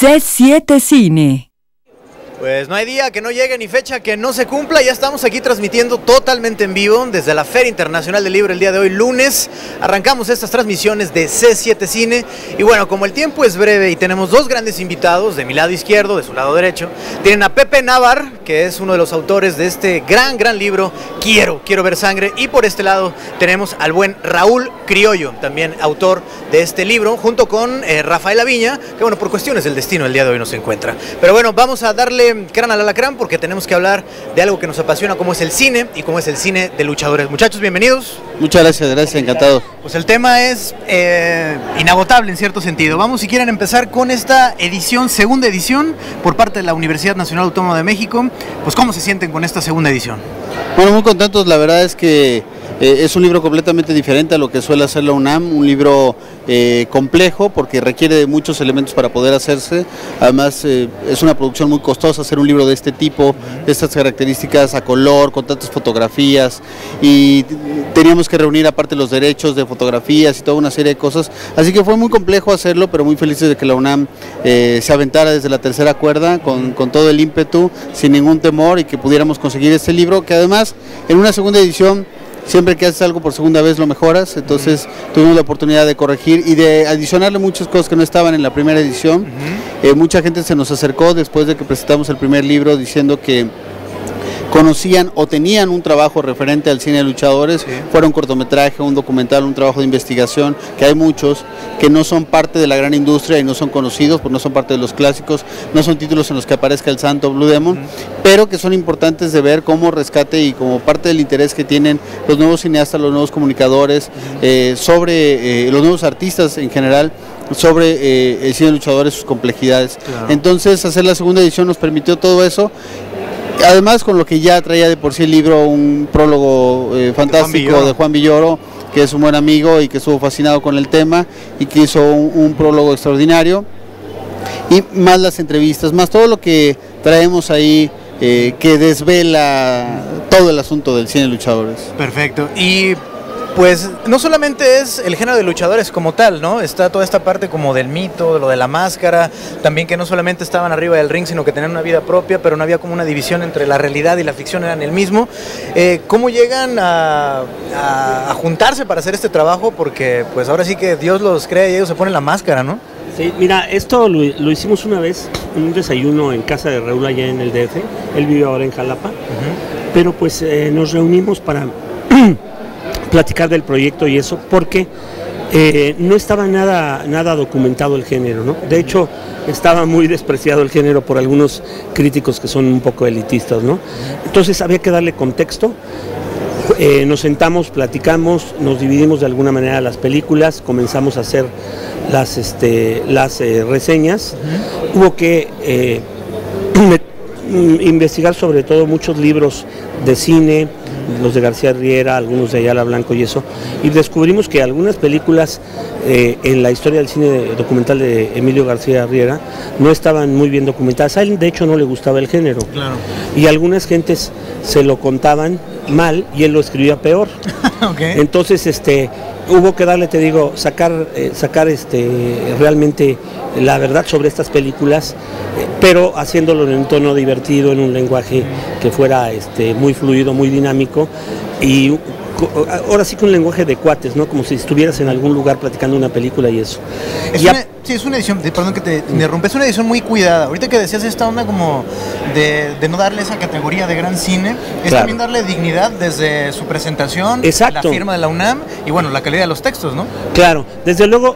C7 Cine. Pues no hay día que no llegue ni fecha que no se cumpla. Ya estamos aquí transmitiendo totalmente en vivo desde la Feria Internacional del Libro el día de hoy, lunes. Arrancamos estas transmisiones de C7 Cine. Y bueno, como el tiempo es breve y tenemos dos grandes invitados, de mi lado izquierdo, de su lado derecho, tienen a Pepe Navar, que es uno de los autores de este gran libro, Quiero ver sangre. Y por este lado tenemos al buen Raúl Criollo, también autor de este libro, junto con Rafael Aviña, que bueno, por cuestiones del destino el día de hoy no se encuentra. Pero bueno, vamos a darle crán al alacrán porque tenemos que hablar de algo que nos apasiona, como es el cine y como es el cine de luchadores. Muchachos, bienvenidos. Muchas gracias, encantado. Pues el tema es inagotable en cierto sentido. Vamos, si quieren, empezar con esta edición, segunda edición, por parte de la Universidad Nacional Autónoma de México. Pues, ¿cómo se sienten con esta segunda edición? Bueno, muy contentos. La verdad es que es un libro completamente diferente a lo que suele hacer la UNAM, un libro complejo porque requiere de muchos elementos para poder hacerse. Además es una producción muy costosa hacer un libro de este tipo, de estas características, a color, con tantas fotografías, y teníamos que reunir aparte los derechos de fotografías y toda una serie de cosas, así que fue muy complejo hacerlo, pero muy felices de que la UNAM se aventara desde la tercera cuerda con todo el ímpetu, sin ningún temor, y que pudiéramos conseguir este libro, que además en una segunda edición siempre que haces algo por segunda vez lo mejoras. Entonces tuvimos la oportunidad de corregir y de adicionarle muchas cosas que no estaban en la primera edición. Mucha gente se nos acercó después de que presentamos el primer libro diciendo que conocían o tenían un trabajo referente al cine de luchadores, sí, fuera un cortometraje, un documental, un trabajo de investigación, que hay muchos que no son parte de la gran industria y no son conocidos, porque no son parte de los clásicos, no son títulos en los que aparezca el santo Blue Demon, pero que son importantes de ver como rescate y como parte del interés que tienen los nuevos cineastas, los nuevos comunicadores, sobre los nuevos artistas en general, sobre el cine de luchadores, sus complejidades. Claro. Entonces, hacer la segunda edición nos permitió todo eso. Además, con lo que ya traía de por sí el libro, un prólogo fantástico de Juan Villoro, que es un buen amigo y que estuvo fascinado con el tema y que hizo un prólogo extraordinario, y más las entrevistas, más todo lo que traemos ahí que desvela todo el asunto del cine de luchadores. Perfecto. Y pues no solamente es el género de luchadores como tal, ¿no? Está toda esta parte como del mito, de lo de la máscara, también que no solamente estaban arriba del ring, sino que tenían una vida propia, pero no había como una división entre la realidad y la ficción, eran el mismo. ¿Cómo llegan a juntarse para hacer este trabajo? Porque pues ahora sí que Dios los crea y ellos se ponen la máscara, ¿no? Sí, mira, esto lo hicimos una vez, en un desayuno en casa de Raúl allá en el DF, él vive ahora en Jalapa, pero pues nos reunimos para platicar del proyecto y eso, porque no estaba nada documentado el género, ¿no? De hecho, estaba muy despreciado el género por algunos críticos que son un poco elitistas, ¿no? Entonces había que darle contexto. Nos sentamos, platicamos, nos dividimos de alguna manera las películas, comenzamos a hacer las reseñas. Hubo que investigar sobre todo muchos libros de cine, los de García Riera, algunos de Ayala Blanco y eso, y descubrimos que algunas películas en la historia del cine documental de Emilio García Riera no estaban muy bien documentadas. A él de hecho no le gustaba el género, claro, y algunas gentes se lo contaban mal y él lo escribía peor. Okay. Entonces hubo que darle, te digo, sacar realmente la verdad sobre estas películas, pero haciéndolo en un tono divertido, en un lenguaje que fuera muy fluido, muy dinámico, y ahora sí que un lenguaje de cuates, ¿no? Como si estuvieras en algún lugar platicando una película y eso. Sí, es una edición, perdón que te interrumpa, es una edición muy cuidada. Ahorita que decías esta onda como de no darle esa categoría de gran cine, es claro, también darle dignidad desde su presentación, exacto, la firma de la UNAM y bueno, la calidad de los textos, ¿no? Claro, desde luego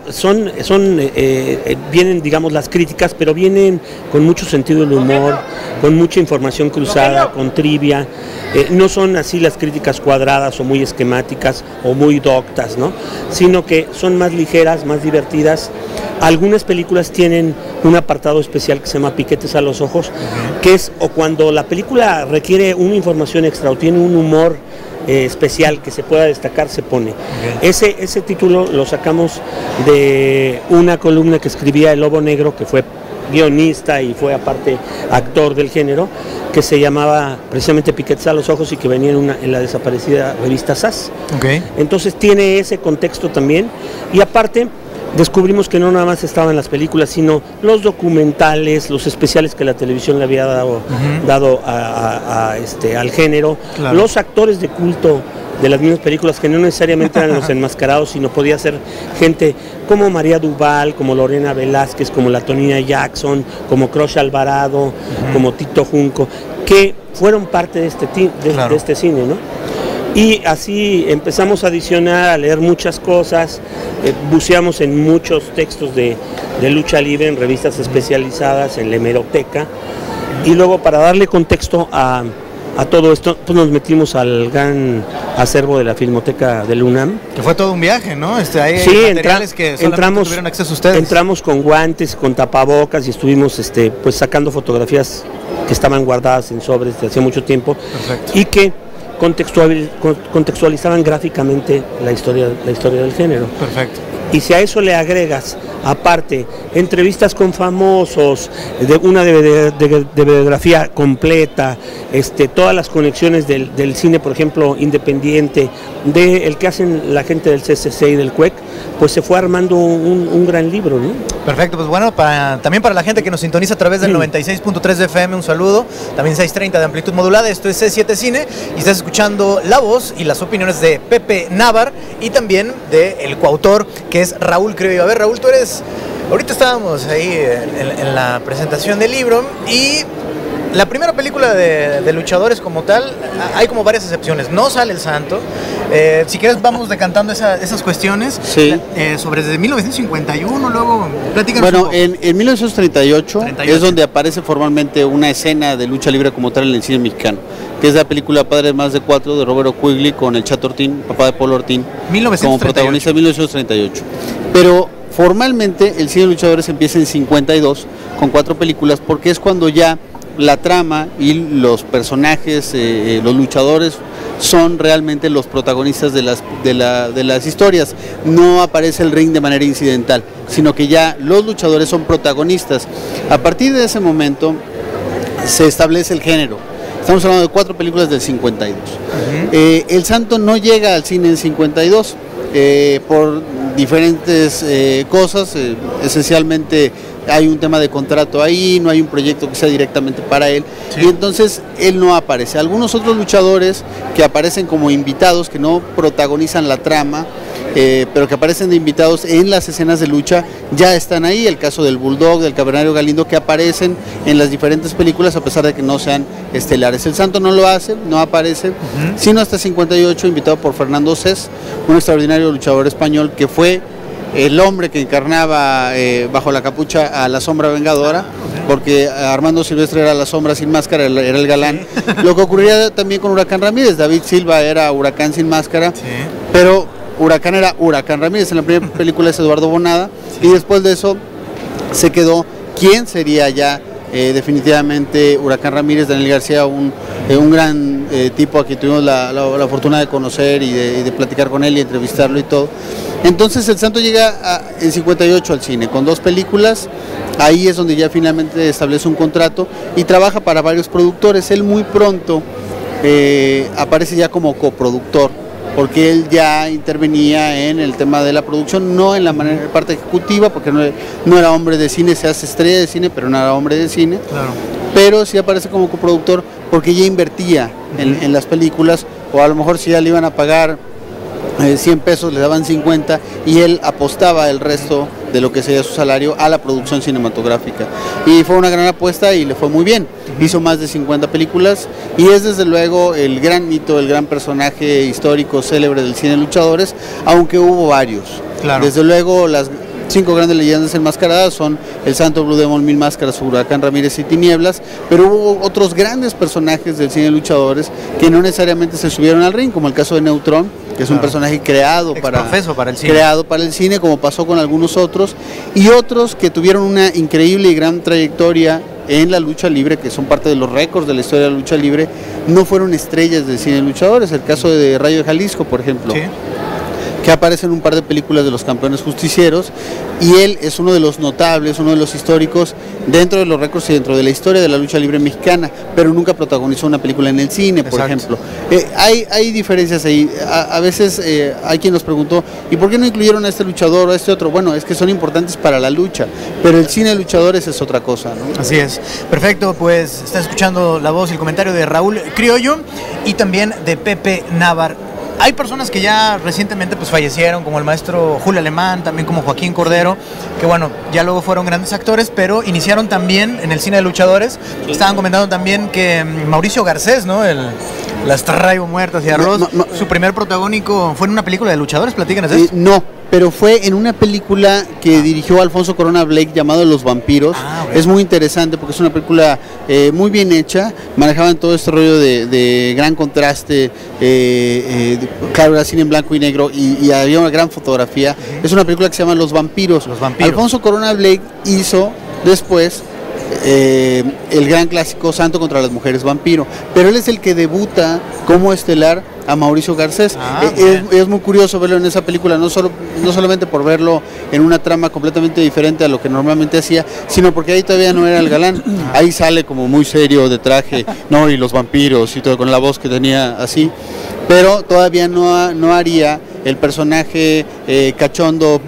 vienen, digamos, las críticas, pero vienen con mucho sentido del humor, con mucha información cruzada, con trivia. No son así las críticas cuadradas o muy esquemáticas o muy doctas, ¿no? Sino que son más ligeras, más divertidas. Algunas películas tienen un apartado especial que se llama Piquetes a los ojos, que es o cuando la película requiere una información extra o tiene un humor especial que se pueda destacar, se pone. Ese título lo sacamos de una columna que escribía El Lobo Negro, que fue guionista y fue aparte actor del género, que se llamaba precisamente Piquetes a los ojos y que venía en la desaparecida revista SAS. Entonces tiene ese contexto también, y aparte descubrimos que no nada más estaban las películas, sino los documentales, los especiales que la televisión le había dado al género, claro. Los actores de culto de las mismas películas, que no necesariamente eran los enmascarados, sino podía ser gente como María Duval, como Lorena Velázquez, como la Tonina Jackson, como Crush Alvarado, como Tito Junco, que fueron parte de de este cine, ¿no? Y así empezamos a adicionar, a leer muchas cosas, buceamos en muchos textos de lucha libre, en revistas especializadas, en la hemeroteca, y luego para darle contexto a todo esto, pues nos metimos al gran acervo de la Filmoteca del UNAM. Que fue todo un viaje, ¿no? Hay materiales que solamente tuvieron acceso ustedes. Entramos con guantes, con tapabocas y estuvimos pues sacando fotografías que estaban guardadas en sobres desde hace mucho tiempo. Perfecto. Y que contextualizaban gráficamente la historia del género. Perfecto. Y si a eso le agregas, aparte, entrevistas con famosos, una de biografía completa, todas las conexiones del cine, por ejemplo, independiente, el que hacen la gente del CCC y del CUEC, pues se fue armando un gran libro, ¿no? Perfecto, pues bueno, también para la gente que nos sintoniza a través del 96.3 de FM, un saludo, también 630 de amplitud modulada, esto es C7 Cine, y estás escuchando la voz y las opiniones de Pepe Návar, y también del coautor, que es Raúl Criollo. A ver, Raúl, tú eres... Ahorita estábamos ahí en la presentación del libro, y la primera película de luchadores como tal, hay como varias excepciones. No sale el santo. Si quieres vamos decantando esas cuestiones. Sí. Sobre desde 1951, luego platícanos. Bueno, en 1938 es donde aparece formalmente una escena de lucha libre como tal en el cine mexicano, que es la película Padre Más de Cuatro de Roberto Quigley con el Chato Ortín, papá de Polo Ortín, como protagonista en 1938. Pero formalmente el cine de luchadores empieza en 52 con 4 películas, porque es cuando ya la trama y los personajes, los luchadores son realmente los protagonistas de las historias. No aparece el ring de manera incidental, sino que ya los luchadores son protagonistas. A partir de ese momento se establece el género. Estamos hablando de 4 películas del 52. El Santo no llega al cine en 52 por diferentes cosas, esencialmente hay un tema de contrato ahí, no hay un proyecto que sea directamente para él, sí. Y entonces él no aparece. Algunos otros luchadores que aparecen como invitados, que no protagonizan la trama, pero que aparecen de invitados en las escenas de lucha, ya están ahí. El caso del Bulldog, del Cavernario Galindo, que aparecen en las diferentes películas a pesar de que no sean estelares. El Santo no lo hace, no aparece, sino hasta 58, invitado por Fernando Cés, un extraordinario luchador español que fue el hombre que encarnaba bajo la capucha a la Sombra Vengadora, porque Armando Silvestre era la Sombra sin máscara, era el galán. Lo que ocurría también con Huracán Ramírez, David Silva era Huracán sin máscara, pero Huracán era Huracán Ramírez. En la primera película es Eduardo Bonada, y después de eso se quedó quién sería ya definitivamente Huracán Ramírez. Daniel García, un gran tipo a quien tuvimos la fortuna de conocer y de platicar con él y entrevistarlo y todo. Entonces el Santo llega en 58 al cine con 2 películas. Ahí es donde ya finalmente establece un contrato y trabaja para varios productores. Él muy pronto aparece ya como coproductor, porque él ya intervenía en el tema de la producción, no en la parte ejecutiva, porque no era hombre de cine. Se hace estrella de cine, pero no era hombre de cine. Claro. Pero sí aparece como coproductor porque ya invertía en las películas, o a lo mejor si ya le iban a pagar 100 pesos, le daban 50, y él apostaba el resto de lo que sería su salario a la producción cinematográfica. Y fue una gran apuesta y le fue muy bien. Hizo más de 50 películas y es desde luego el gran mito, el gran personaje histórico célebre del cine de luchadores, aunque hubo varios. Claro. Desde luego las 5 grandes leyendas enmascaradas son el Santo, Blue Demon, Mil Máscaras, Huracán Ramírez y Tinieblas, pero hubo otros grandes personajes del cine de luchadores que no necesariamente se subieron al ring, como el caso de Neutrón, que es un personaje creado para el cine, como pasó con algunos otros, y otros que tuvieron una increíble y gran trayectoria en la lucha libre, que son parte de los récords de la historia de la lucha libre, no fueron estrellas del cine de luchadores. El caso de Rayo de Jalisco, por ejemplo, que aparece en un par de películas de los Campeones Justicieros, y él es uno de los notables, uno de los históricos dentro de los récords y dentro de la historia de la lucha libre mexicana, pero nunca protagonizó una película en el cine, por ejemplo. Hay diferencias ahí. A veces hay quien nos preguntó, ¿y por qué no incluyeron a este luchador o a este otro? Bueno, es que son importantes para la lucha, pero el cine de luchadores es otra cosa, ¿no? Así es. Perfecto, pues estás escuchando la voz y el comentario de Raúl Criollo y también de Pepe Navar. Hay personas que ya recientemente pues fallecieron, como el maestro Julio Alemán, también como Joaquín Cordero, que bueno, ya luego fueron grandes actores, pero iniciaron también en el cine de luchadores. Estaban comentando también que Mauricio Garcés, ¿no? Las traigo muertas y arroz, su primer protagónico fue en una película de luchadores, platícanos eso. No, pero fue en una película que dirigió Alfonso Corona Blake llamado Los Vampiros. Okay. Es muy interesante porque es una película muy bien hecha, manejaban todo este rollo de gran contraste, claro, era cine en blanco y negro y había una gran fotografía. Es una película que se llama Los Vampiros. Alfonso Corona Blake hizo después el gran clásico Santo contra las mujeres vampiro, pero él es el que debuta como estelar a Mauricio Garcés. Es muy curioso verlo en esa película, no solamente por verlo en una trama completamente diferente a lo que normalmente hacía, sino porque ahí todavía no era el galán. Ahí sale como muy serio de traje, no, y los vampiros y todo, con la voz que tenía así, pero todavía no haría el personaje cachondo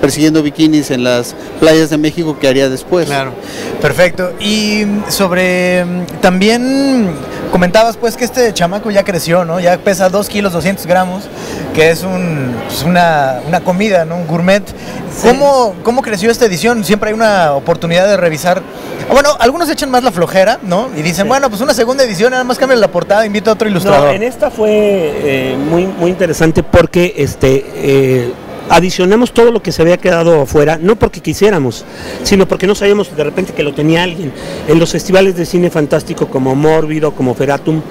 persiguiendo bikinis en las playas de México que haría después. Claro, perfecto. Y sobre también comentabas pues que este chamaco ya creció, ¿no? Ya pesa 2 kilos 200 gramos, que es una comida, ¿no? Un gourmet. Sí. ¿Cómo creció esta edición? Siempre hay una oportunidad de revisar. Bueno, algunos echan más la flojera, ¿no? Y dicen, bueno, pues una segunda edición, nada más cambia la portada, invito a otro ilustrador. No, en esta fue muy interesante porque adicionamos todo lo que se había quedado afuera, no porque quisiéramos, sino porque no sabíamos de repente que lo tenía alguien. En los festivales de cine fantástico como Mórbido, como Feratum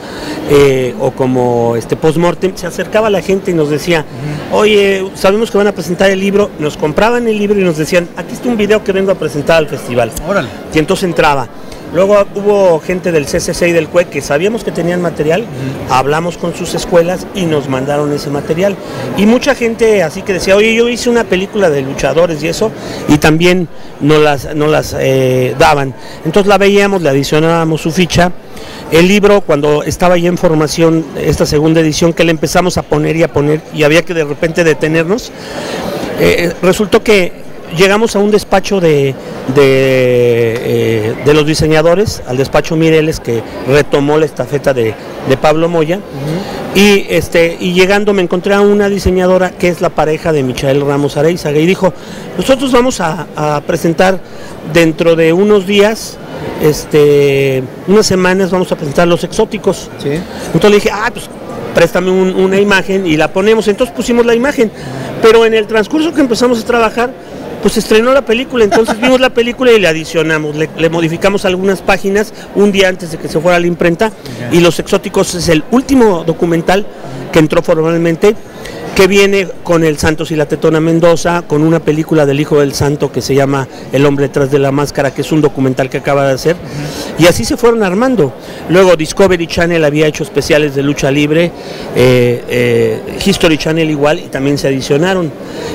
o como Postmortem, se acercaba la gente y nos decía, oye, sabemos que van a presentar el libro, nos compraban el libro y nos decían, aquí está un video que vengo a presentar al festival. Órale. Y entonces entraba. Luego hubo gente del CCC y del CUE que sabíamos que tenían material, hablamos con sus escuelas y nos mandaron ese material. Y mucha gente así que decía, oye, yo hice una película de luchadores y eso, y también nos las daban. Entonces la veíamos, le adicionábamos su ficha. El libro, cuando estaba ya en formación, esta segunda edición, que le empezamos a poner y había que de repente detenernos, resultó que llegamos a un despacho de los diseñadores, al despacho Mireles, que retomó la estafeta de Pablo Moya, y llegando me encontré a una diseñadora que es la pareja de Michael Ramos Areizaga, y dijo, nosotros vamos a presentar dentro de unos días, unas semanas vamos a presentar Los Exóticos. ¿Sí? Entonces le dije, pues préstame una imagen y la ponemos. Entonces pusimos la imagen, pero en el transcurso que empezamos a trabajar, pues estrenó la película, entonces vimos la película y le adicionamos, le modificamos algunas páginas un día antes de que se fuera a la imprenta. Okay. Y Los Exóticos es el último documental que entró formalmente, que viene con el Santos y la Tetona Mendoza, con una película del Hijo del Santo que se llama El Hombre Tras de la Máscara, que es un documental que acaba de hacer, y así se fueron armando. Luego Discovery Channel había hecho especiales de lucha libre, History Channel igual, y también se adicionaron.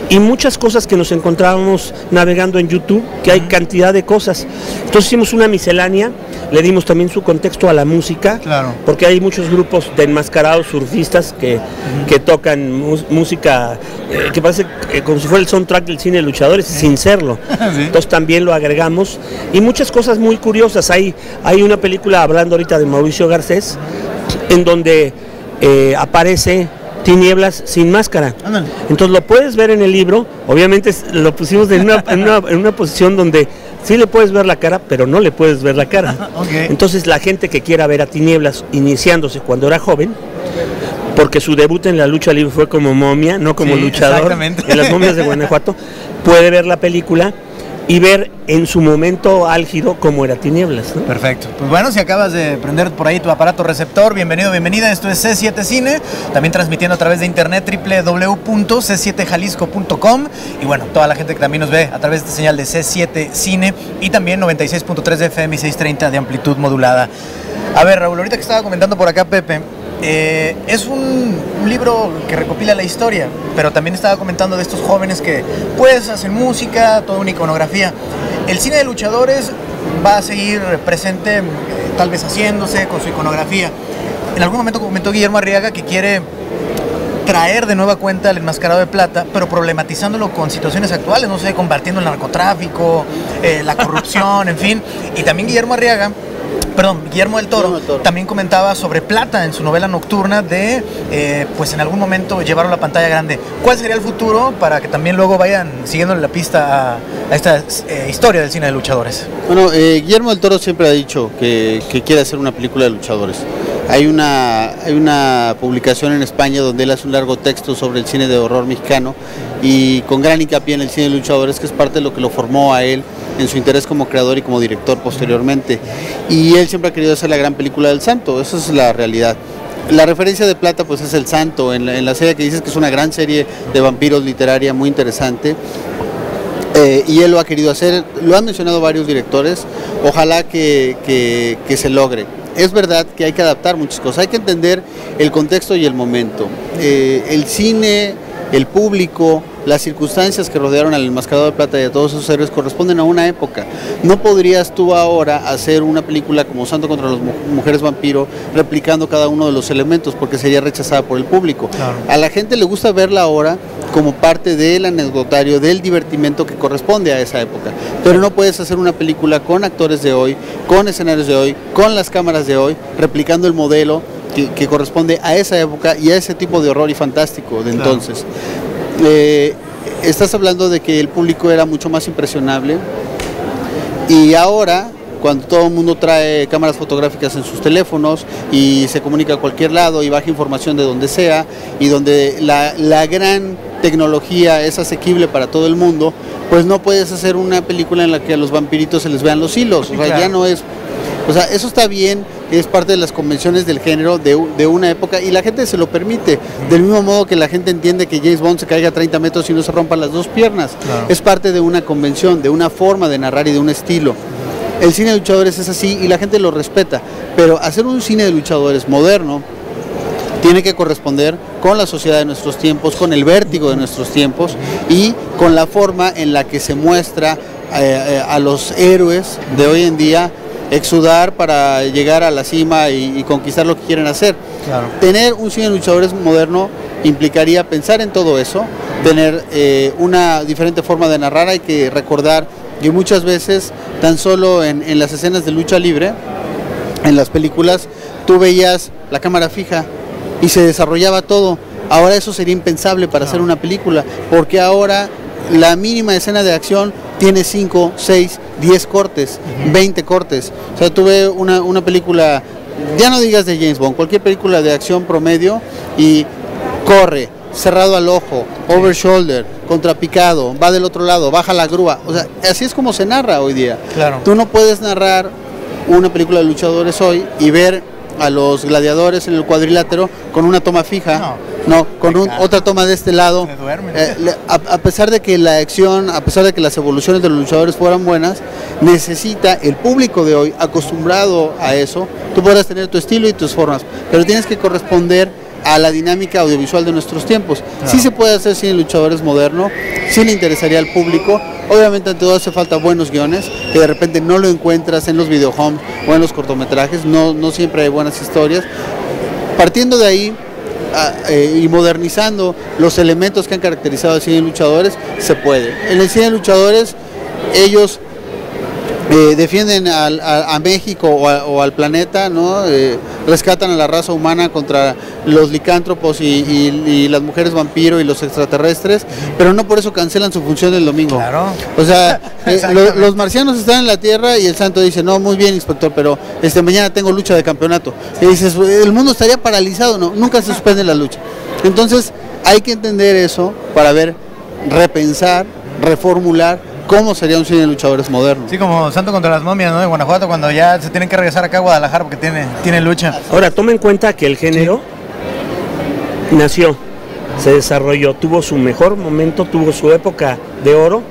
Y muchas cosas que nos encontrábamos navegando en YouTube, que hay cantidad de cosas. Entonces hicimos una miscelánea, le dimos también su contexto a la música, claro, porque hay muchos grupos de enmascarados surfistas que tocan música que parece como si fuera el soundtrack del cine de luchadores, sin serlo. ¿Sí? Entonces también lo agregamos, y muchas cosas muy curiosas. Hay una película, hablando ahorita de Mauricio Garcés, en donde aparece Tinieblas sin máscara. Entonces lo puedes ver en el libro, obviamente lo pusimos en una posición donde sí le puedes ver la cara, pero no le puedes ver la cara. Okay. Entonces la gente que quiera ver a Tinieblas iniciándose cuando era joven, porque su debut en la lucha libre fue como momia, no como luchador, en las momias de Guanajuato, puede ver la película y ver en su momento álgido cómo era Tinieblas, ¿no? Perfecto. Pues bueno, si acabas de prender por ahí tu aparato receptor, bienvenido, bienvenida. Esto es C7 Cine, también transmitiendo a través de internet www.c7jalisco.com, y bueno, toda la gente que también nos ve a través de esta señal de C7 Cine y también 96.3 de FM y 630 de amplitud modulada. A ver, Raúl, ahorita que estaba comentando por acá Pepe, Es un libro que recopila la historia, pero también estaba comentando de estos jóvenes que pues hacen música, toda una iconografía. El cine de luchadores va a seguir presente, tal vez haciéndose con su iconografía. En algún momento comentó Guillermo Arriaga que quiere traer de nueva cuenta el Enmascarado de Plata, pero problematizándolo con situaciones actuales, no sé, combatiendo el narcotráfico, la corrupción, en fin. Y también Guillermo del Toro también comentaba sobre Plata en su novela nocturna de, pues en algún momento llevarlo a la pantalla grande. ¿Cuál sería el futuro para que también luego vayan siguiendo la pista a esta historia del cine de luchadores? Bueno, Guillermo del Toro siempre ha dicho que quiere hacer una película de luchadores. Hay una publicación en España donde él hace un largo texto sobre el cine de horror mexicano y con gran hincapié en el cine de luchadores, que es parte de lo que lo formó a él en su interés como creador y como director posteriormente. Y él siempre ha querido hacer la gran película del Santo, esa es la realidad. La referencia de Plata pues es el Santo, en la serie que dices que es una gran serie de vampiros literaria muy interesante. Y él lo ha querido hacer, lo han mencionado varios directores, ojalá que se logre. Es verdad que hay que adaptar muchas cosas, hay que entender el contexto y el momento. El cine, el público, las circunstancias que rodearon al Enmascarado de Plata y a todos esos héroes corresponden a una época. No podrías tú ahora hacer una película como Santo contra las mujeres vampiro replicando cada uno de los elementos porque sería rechazada por el público. Claro. A la gente le gusta verla ahora como parte del anecdotario, del divertimento que corresponde a esa época. Pero no puedes hacer una película con actores de hoy, con escenarios de hoy, con las cámaras de hoy, replicando el modelo que corresponde a esa época y a ese tipo de horror y fantástico de entonces. Estás hablando de que el público era mucho más impresionable y ahora, cuando todo el mundo trae cámaras fotográficas en sus teléfonos y se comunica a cualquier lado y baja información de donde sea y donde la gran tecnología es asequible para todo el mundo, pues no puedes hacer una película en la que a los vampiritos se les vean los hilos, o sea, ya no es... O sea, eso está bien, es parte de las convenciones del género de una época y la gente se lo permite, del mismo modo que la gente entiende que James Bond se caiga a 30 metros y no se rompan las dos piernas. Claro. Es parte de una convención, de una forma de narrar y de un estilo. El cine de luchadores es así y la gente lo respeta, pero hacer un cine de luchadores moderno tiene que corresponder con la sociedad de nuestros tiempos, con el vértigo de nuestros tiempos y con la forma en la que se muestra a los héroes de hoy en día exudar para llegar a la cima y conquistar lo que quieren hacer. Claro. Tener un cine de luchadores moderno implicaría pensar en todo eso, tener una diferente forma de narrar. Hay que recordar que muchas veces tan solo en las escenas de lucha libre, en las películas, tú veías la cámara fija y se desarrollaba todo. Ahora eso sería impensable para hacer una película, porque ahora la mínima escena de acción tiene 5, 6, 10 cortes, 20 cortes. O sea, tuve una película, ya no digas de James Bond, cualquier película de acción promedio y corre, cerrado al ojo, over shoulder, contrapicado, va del otro lado, baja la grúa. O sea, así es como se narra hoy día. Claro. Tú no puedes narrar una película de luchadores hoy y ver a los gladiadores en el cuadrilátero con una toma fija. No, con otra toma de este lado. A pesar de que la acción, a pesar de que las evoluciones de los luchadores fueran buenas, necesita el público de hoy, acostumbrado a eso, tú podrás tener tu estilo y tus formas, pero tienes que corresponder a la dinámica audiovisual de nuestros tiempos. Claro. Sí se puede hacer cine de luchadores moderno, sí le interesaría al público. Obviamente ante todo hace falta buenos guiones, que de repente no lo encuentras en los videohomes o en los cortometrajes, no siempre hay buenas historias. Partiendo de ahí y modernizando los elementos que han caracterizado al cine de luchadores, se puede. En el cine de luchadores ellos defienden a México o al planeta, ¿no? Rescatan a la raza humana contra los licántropos y las mujeres vampiro y los extraterrestres, pero no por eso cancelan su función del domingo. Claro. O sea, los marcianos están en la Tierra y el santo dice, no, muy bien, inspector, pero mañana tengo lucha de campeonato. Y dices, el mundo estaría paralizado. No, nunca se suspende la lucha. Entonces hay que entender eso para repensar, reformular cómo sería un cine de luchadores moderno. Sí, como Santo contra las momias, ¿no? De Guanajuato, cuando ya se tienen que regresar acá a Guadalajara porque tiene lucha. Ahora, toma en cuenta que el género nació, se desarrolló, tuvo su mejor momento, tuvo su época de oro,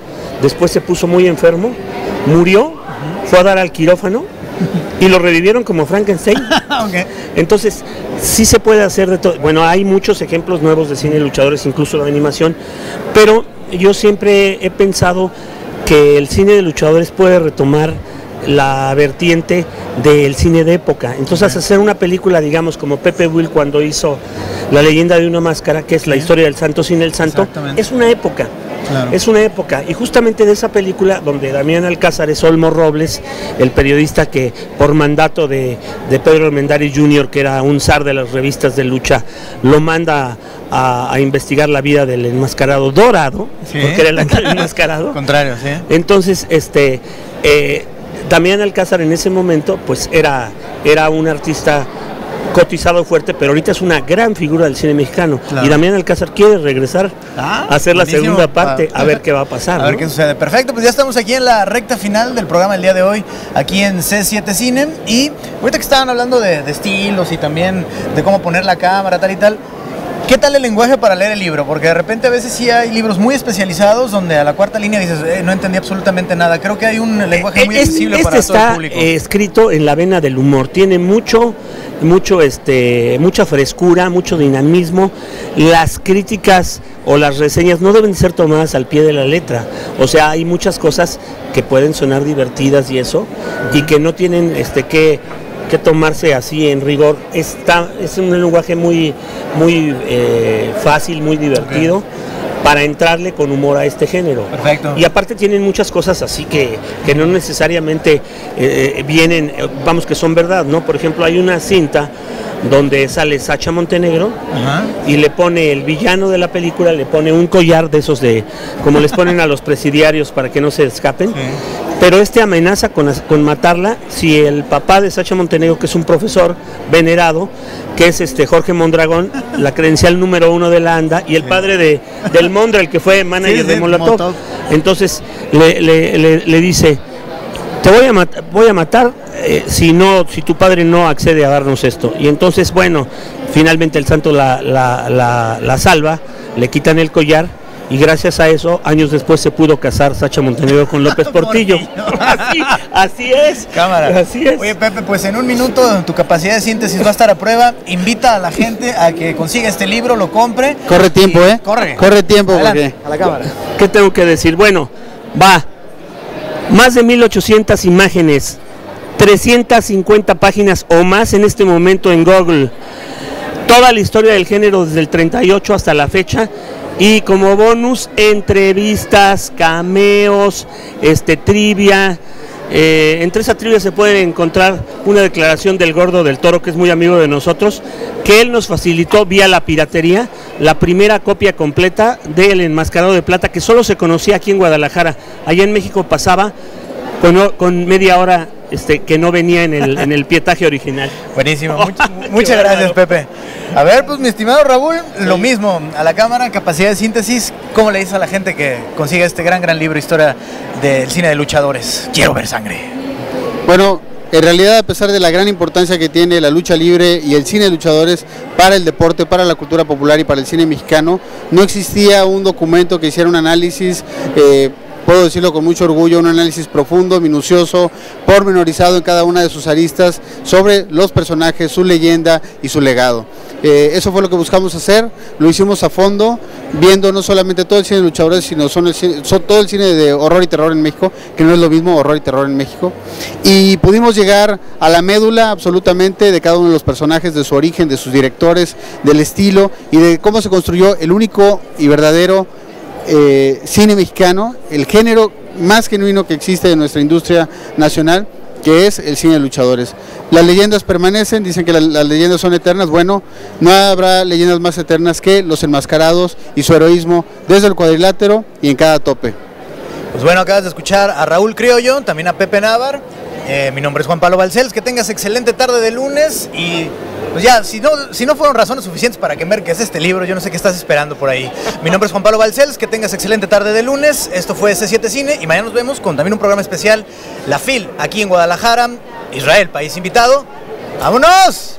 después se puso muy enfermo, murió, fue a dar al quirófano y lo revivieron como Frankenstein. Okay. Entonces, sí se puede hacer de todo. Bueno, hay muchos ejemplos nuevos de cine de luchadores, incluso de animación, pero yo siempre he pensado que el cine de luchadores puede retomar la vertiente del cine de época. Entonces, hacer una película, digamos, como Pepe Will cuando hizo La leyenda de una máscara, que es la historia del santo sin el santo, es una época. Claro. Es una época, y justamente de esa película donde Damián Alcázar es Olmo Robles, el periodista que por mandato de Pedro Armendáriz Jr., que era un zar de las revistas de lucha, lo manda a investigar la vida del enmascarado dorado, ¿sí? Porque era el enmascarado. Contrario, sí. Entonces, Damián Alcázar en ese momento pues era un artista cotizado fuerte, pero ahorita es una gran figura del cine mexicano. Claro. Y Damián Alcázar quiere regresar a hacer buenísimo. La segunda parte, a ver qué va a pasar. A ver qué sucede. Perfecto, pues ya estamos aquí en la recta final del programa del día de hoy, aquí en C7 Cine. Y ahorita que estaban hablando de estilos y también de cómo poner la cámara, tal y tal, ¿qué tal el lenguaje para leer el libro? Porque de repente a veces sí hay libros muy especializados donde a la cuarta línea dices, no entendí absolutamente nada. Creo que hay un lenguaje muy accesible para todo el público. Está escrito en la vena del humor, tiene mucha frescura, mucho dinamismo. Las críticas o las reseñas no deben ser tomadas al pie de la letra. O sea, hay muchas cosas que pueden sonar divertidas y eso, y que no tienen que tomarse así en rigor. Es un lenguaje muy fácil, muy divertido, para entrarle con humor a este género. Perfecto. Y aparte tienen muchas cosas así que no necesariamente vienen, vamos, que son verdad, ¿no? Por ejemplo, hay una cinta donde sale Sacha Montenegro. Ajá. Y le pone, el villano de la película le pone un collar de esos como les ponen a los presidiarios para que no se escapen. Sí. Pero amenaza con matarla si el papá de Sacha Montenegro, que es un profesor venerado, que es Jorge Mondragón, la credencial número 1 de la ANDA, y el padre del Mondra, el que fue manager de Molotov. Entonces le dice, te voy a matar si tu padre no accede a darnos esto. Y entonces, bueno, finalmente el santo la salva, le quitan el collar. Y gracias a eso, años después se pudo casar Sacha Montenegro con López Portillo. Así es. Cámara. Así es. Oye, Pepe, pues en un minuto tu capacidad de síntesis va a estar a prueba. Invita a la gente a que consiga este libro, lo compre. Corre tiempo, Corre tiempo. Adelante, a la cámara. ¿Qué tengo que decir? Bueno, más de 1800 imágenes, 350 páginas o más en este momento en Google. Toda la historia del género desde el 38 hasta la fecha. Y como bonus, entrevistas, cameos, trivia. Entre esa trivia se puede encontrar una declaración del Gordo del Toro, que es muy amigo de nosotros, que él nos facilitó vía la piratería la primera copia completa del Enmascarado de Plata, que solo se conocía aquí en Guadalajara. Allá en México pasaba con media hora que no venía en el pietaje original. Buenísimo, muchas gracias, Pepe. A ver, pues mi estimado Raúl, lo mismo, a la cámara, capacidad de síntesis, ¿cómo le dices a la gente que consiga este gran libro, historia del cine de luchadores? Quiero ver sangre. Bueno, en realidad, a pesar de la gran importancia que tiene la lucha libre y el cine de luchadores para el deporte, para la cultura popular y para el cine mexicano, no existía un documento que hiciera un análisis, puedo decirlo con mucho orgullo, un análisis profundo, minucioso, pormenorizado en cada una de sus aristas sobre los personajes, su leyenda y su legado. Eso fue lo que buscamos hacer, lo hicimos a fondo, viendo no solamente todo el cine de luchadores, sino todo el cine de horror y terror en México, que no es lo mismo horror y terror en México, y pudimos llegar a la médula absolutamente de cada uno de los personajes, de su origen, de sus directores, del estilo y de cómo se construyó el único y verdadero cine mexicano, el género más genuino que existe en nuestra industria nacional, que es el cine de luchadores. Las leyendas permanecen, dicen que las leyendas son eternas. Bueno, no habrá leyendas más eternas que los enmascarados y su heroísmo desde el cuadrilátero y en cada tope. Pues bueno, acabas de escuchar a Raúl Criollo, también a Pepe Návar. Mi nombre es Juan Pablo Balcells. Que tengas excelente tarde de lunes y pues ya, si no fueron razones suficientes para que merques este libro, yo no sé qué estás esperando por ahí. Mi nombre es Juan Pablo Balcells, que tengas excelente tarde de lunes. Esto fue C7 Cine y mañana nos vemos con también un programa especial, La FIL, aquí en Guadalajara. Israel, país invitado. ¡Vámonos!